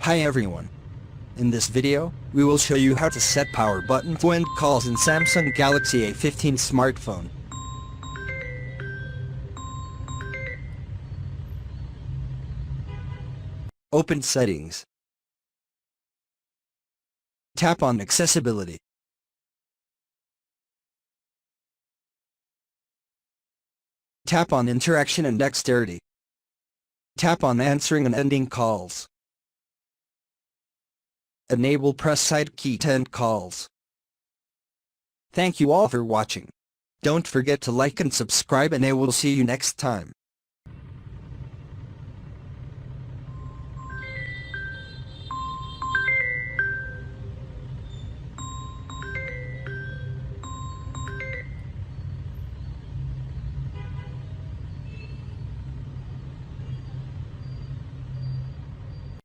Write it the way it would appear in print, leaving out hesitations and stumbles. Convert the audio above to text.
Hi everyone. In this video, we will show you how to set power button to end calls in Samsung Galaxy A15 smartphone. Open Settings. Tap on Accessibility. Tap on Interaction and Dexterity. Tap on Answering and Ending Calls. Enable Press Side key to end calls. Thank you all for watching. Don't forget to like and subscribe, and I will see you next time.